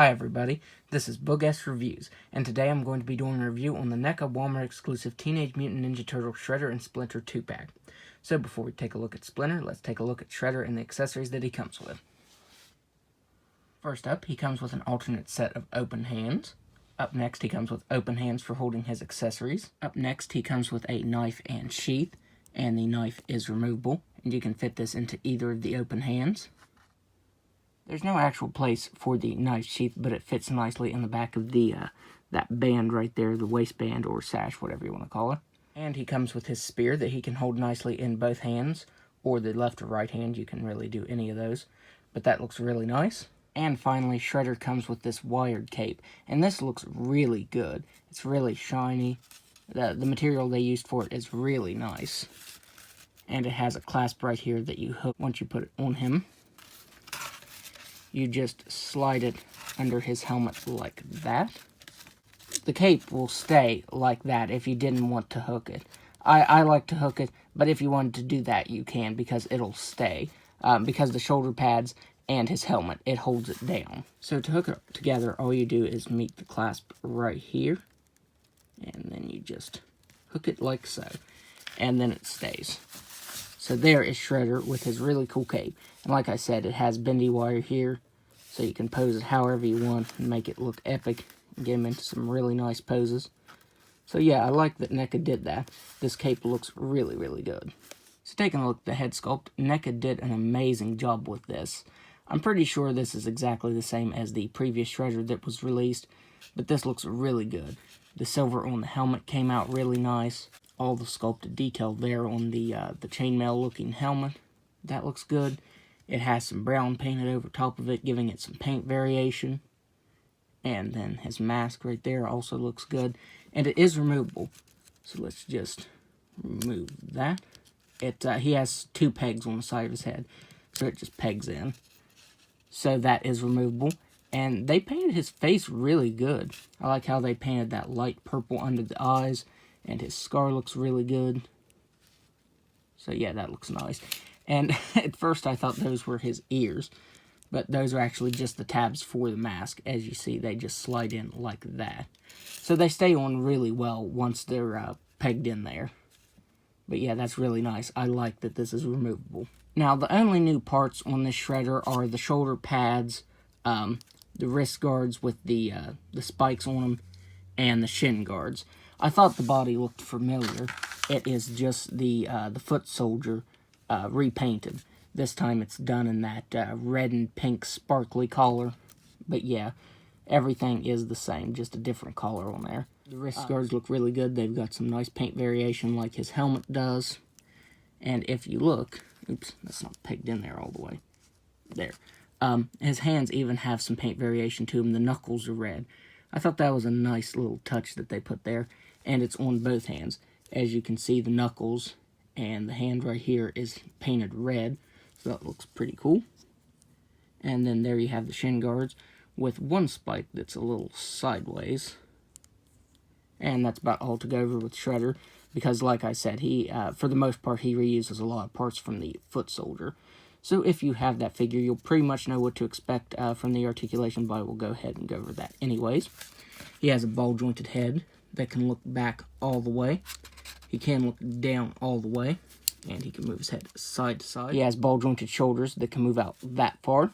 Hi everybody, this is Boogess Reviews, and today I'm going to be doing a review on the Neca Walmart exclusive Teenage Mutant Ninja Turtle Shredder and Splinter 2-pack. So before we take a look at Splinter, let's take a look at Shredder and the accessories that he comes with. First up, he comes with an alternate set of open hands. Up next, he comes with open hands for holding his accessories. Up next, he comes with a knife and sheath, and the knife is removable, and you can fit this into either of the open hands. There's no actual place for the knife sheath, but it fits nicely in the back of the that band right there, the waistband or sash, whatever you want to call it. And he comes with his spear that he can hold nicely in both hands, or the left or right hand. You can really do any of those, but that looks really nice. And finally, Shredder comes with this wired cape, and this looks really good. It's really shiny. The material they used for it is really nice. And it has a clasp right here that you hook once you put it on him. You just slide it under his helmet like that. The cape will stay like that if you didn't want to hook it. I like to hook it, but if you wanted to do that, you can, because it'll stay. Because the shoulder pads and his helmet, it holds it down. So to hook it together, all you do is meet the clasp right here, and then you just hook it like so, and then it stays. So there is Shredder with his really cool cape. And like I said, it has bendy wire here, so you can pose it however you want and make it look epic and get him into some really nice poses. So yeah, I like that Neca did that. This cape looks really, really good. So taking a look at the head sculpt, Neca did an amazing job with this. I'm pretty sure this is exactly the same as the previous Shredder that was released, but this looks really good. The silver on the helmet came out really nice. All the sculpted detail there on the chainmail looking helmet. That looks good. It has some brown painted over top of it, giving it some paint variation. And then his mask right there also looks good. And it is removable. So let's just remove that. He has two pegs on the side of his head, so it just pegs in. So that is removable. And they painted his face really good. I like how they painted that light purple under the eyes. And his scar looks really good. So yeah, that looks nice. And at first I thought those were his ears. But those are actually just the tabs for the mask. As you see, they just slide in like that. So they stay on really well once they're pegged in there. But yeah, that's really nice. I like that this is removable. Now, the only new parts on this Shredder are the shoulder pads, the wrist guards with the spikes on them, and the shin guards. I thought the body looked familiar. It is just the foot soldier repainted. This time it's done in that red and pink sparkly collar. But yeah, everything is the same, just a different color on there. The wrist guards look really good. They've got some nice paint variation like his helmet does. And if you look, oops, that's not pegged in there all the way. There. His hands even have some paint variation to them. The knuckles are red. I thought that was a nice little touch that they put there. And it's on both hands. As you can see, the knuckles and the hand right here is painted red. So that looks pretty cool. And then there you have the shin guards with one spike that's a little sideways. And that's about all to go over with Shredder. Because like I said, he for the most part, he reuses a lot of parts from the foot soldier. So if you have that figure, you'll pretty much know what to expect from the articulation, but I will go ahead and go over that anyways. He has a ball-jointed head that can look back all the way. He can look down all the way, and he can move his head side to side. He has ball-jointed shoulders that can move out that far.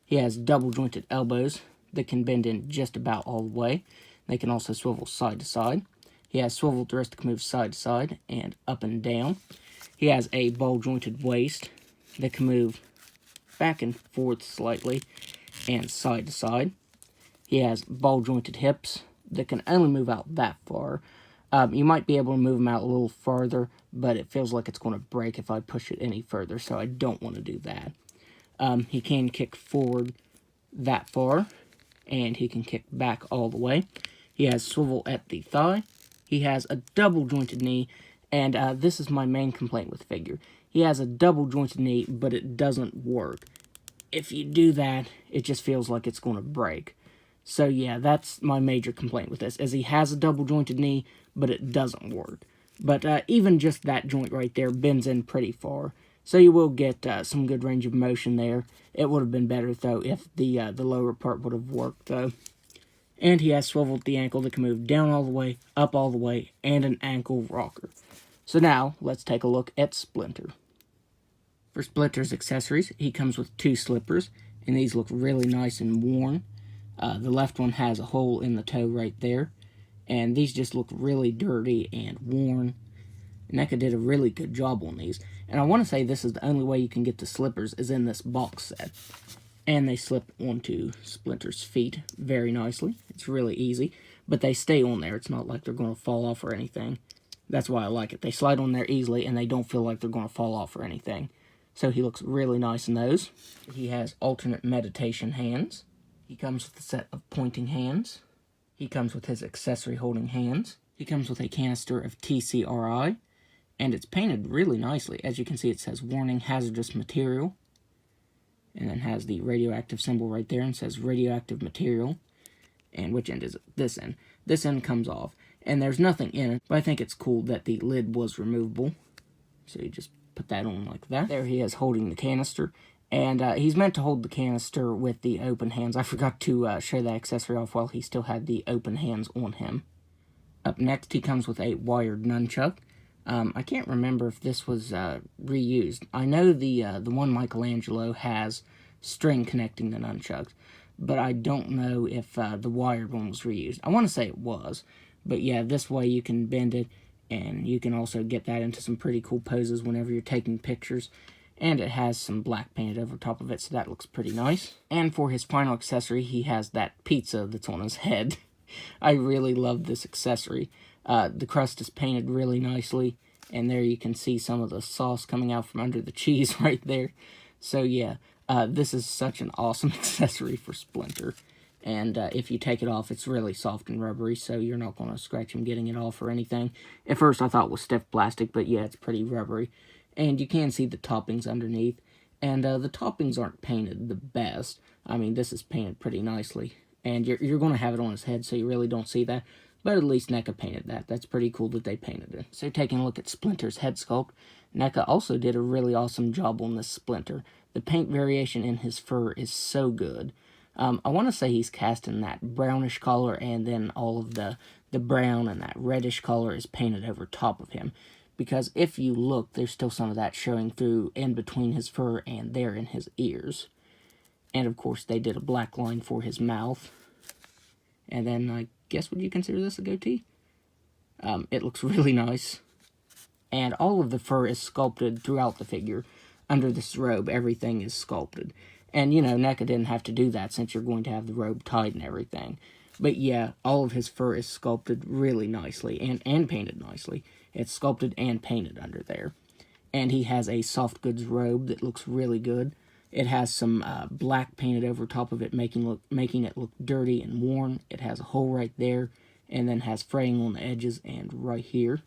He has double-jointed elbows that can bend in just about all the way. They can also swivel side to side. He has swiveled wrists that can move side to side and up and down. He has a ball-jointed waist that can move back and forth slightly and side to side. He has ball-jointed hips that can only move out that far. You might be able to move them out a little farther, but it feels like it's going to break if I push it any further, so I don't want to do that. He can kick forward that far, and he can kick back all the way. He has swivel at the thigh. He has a double-jointed knee, and this is my main complaint with the figure. He has a double-jointed knee, but it doesn't work. If you do that, it just feels like it's going to break. So yeah, that's my major complaint with this, is he has a double-jointed knee, but it doesn't work. But even just that joint right there bends in pretty far. So you will get some good range of motion there. It would have been better, though, if the lower part would have worked, though. And he has swiveled the ankle that can move down all the way, up all the way, and an ankle rocker. So now, let's take a look at Splinter. For Splinter's accessories, he comes with 2 slippers, and these look really nice and worn. The left one has a hole in the toe right there, and these just look really dirty and worn. Neca did a really good job on these, and I want to say this is the only way you can get the slippers is in this box set. And they slip onto Splinter's feet very nicely. It's really easy, but they stay on there. It's not like they're going to fall off or anything. That's why I like it. They slide on there easily, and they don't feel like they're going to fall off or anything. So he looks really nice in those. He has alternate meditation hands. He comes with a set of pointing hands. He comes with his accessory holding hands. He comes with a canister of TCRI, and it's painted really nicely. As you can see, it says warning hazardous material, and then has the radioactive symbol right there and says radioactive material. And which end is it? This end. This end comes off, and there's nothing in it, but I think it's cool that the lid was removable. So you just put that on like that. There he is holding the canister, and he's meant to hold the canister with the open hands. I forgot to show that accessory off while he still had the open hands on him. Up next, he comes with a wired nunchuck. I can't remember if this was reused. I know the one Michelangelo has string connecting the nunchucks, but I don't know if the wired one was reused. I want to say it was, but yeah, this way you can bend it, and you can also get that into some pretty cool poses whenever you're taking pictures. And it has some black painted over top of it, so that looks pretty nice. And for his final accessory, he has that pizza that's on his head. I really love this accessory. The crust is painted really nicely, and there you can see some of the sauce coming out from under the cheese right there. So yeah, this is such an awesome accessory for Splinter. And if you take it off, it's really soft and rubbery, so you're not going to scratch him getting it off or anything. At first I thought it was stiff plastic, but yeah, it's pretty rubbery. And you can see the toppings underneath. And the toppings aren't painted the best. I mean, this is painted pretty nicely. And you're going to have it on his head, so you really don't see that. But at least Neca painted that. That's pretty cool that they painted it. So taking a look at Splinter's head sculpt, Neca also did a really awesome job on this Splinter. The paint variation in his fur is so good. I want to say he's cast in that brownish color, and then all of the brown and that reddish color is painted over top of him. Because if you look, there's still some of that showing through in between his fur and there in his ears. And of course, they did a black line for his mouth. And then, I guess, would you consider this a goatee? It looks really nice. And all of the fur is sculpted throughout the figure. Under this robe, everything is sculpted. And, you know, Neca didn't have to do that since you're going to have the robe tied and everything. But yeah, all of his fur is sculpted really nicely and painted nicely. It's sculpted and painted under there. And he has a soft goods robe that looks really good. It has some black painted over top of it, making it look dirty and worn. It has a hole right there, and then has fraying on the edges and right here.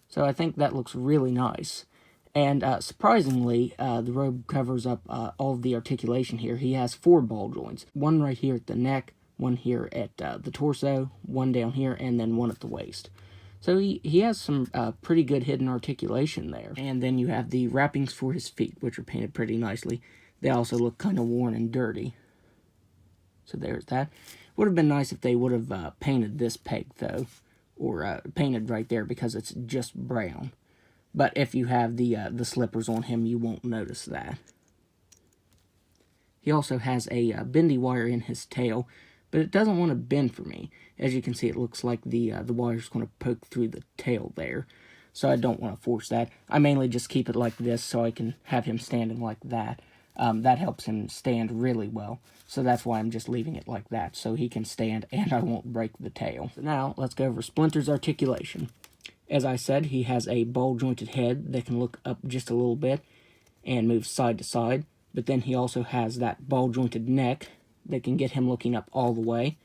So I think that looks really nice. And surprisingly, the robe covers up all of the articulation here. He has 4 ball joints. One right here at the neck, one here at the torso, one down here, and then one at the waist. So he has some pretty good hidden articulation there. And then you have the wrappings for his feet, which are painted pretty nicely. They also look kind of worn and dirty. So there's that. Would have been nice if they would have painted this peg, though. Or painted right there, because it's just brown. But if you have the slippers on him, you won't notice that. He also has a bendy wire in his tail, but it doesn't want to bend for me. As you can see, it looks like the wire's going to poke through the tail there. So I don't want to force that. I mainly just keep it like this so I can have him standing like that. That helps him stand really well. So that's why I'm just leaving it like that, so he can stand and I won't break the tail. So now, let's go over Splinter's articulation. As I said, he has a ball-jointed head that can look up just a little bit and move side to side. But then he also has that ball-jointed neck that can get him looking up all the way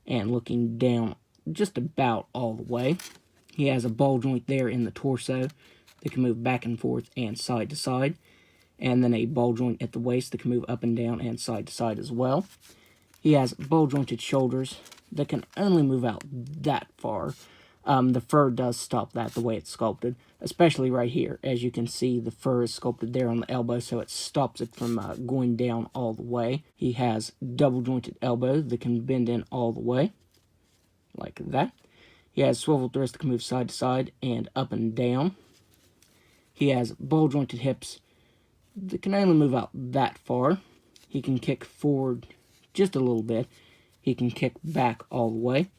and looking down just about all the way. He has a ball joint there in the torso that can move back and forth and side to side. And then a ball joint at the waist that can move up and down and side to side as well. He has ball-jointed shoulders that can only move out that far. The fur does stop that the way it's sculpted, especially right here. As you can see, the fur is sculpted there on the elbow, so it stops it from going down all the way. He has double jointed elbow that can bend in all the way, like that. He has swivel wrists that can move side to side and up and down. He has ball jointed hips that can only move out that far. He can kick forward just a little bit. He can kick back all the way.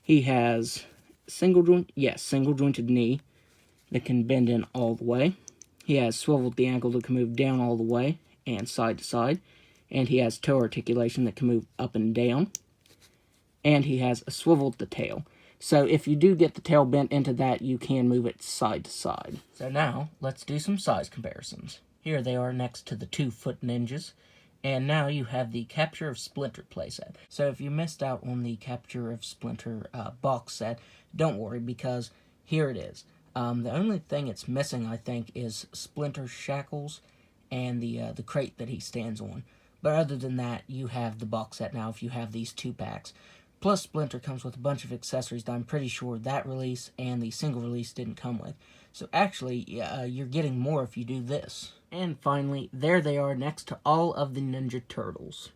He has single jointed knee that can bend in all the way. He has swiveled the ankle that can move down all the way and side to side. And he has toe articulation that can move up and down. And he has a swiveled the tail. So if you do get the tail bent into that, you can move it side to side. So now, let's do some size comparisons. Here they are next to the 2-foot ninjas. And now you have the Capture of Splinter playset. So if you missed out on the Capture of Splinter box set, don't worry, because here it is. The only thing it's missing, I think, is Splinter's shackles and the crate that he stands on. But other than that, you have the box set now if you have these 2 packs. Plus, Splinter comes with a bunch of accessories that I'm pretty sure that release and the single release didn't come with. So actually, you're getting more if you do this. And finally, there they are next to all of the Ninja Turtles.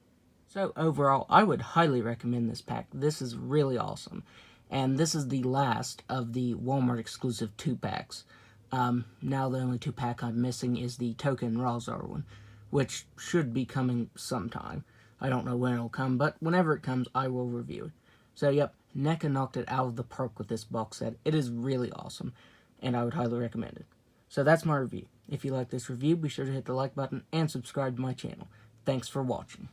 So overall, I would highly recommend this pack. This is really awesome. And this is the last of the Walmart exclusive 2-packs. Now the only 2-pack I'm missing is the Toka and Razar one, which should be coming sometime. I don't know when it'll come, but whenever it comes, I will review it. So yep, Neca knocked it out of the park with this box set. It is really awesome, and I would highly recommend it. So that's my review. If you like this review, be sure to hit the like button and subscribe to my channel. Thanks for watching.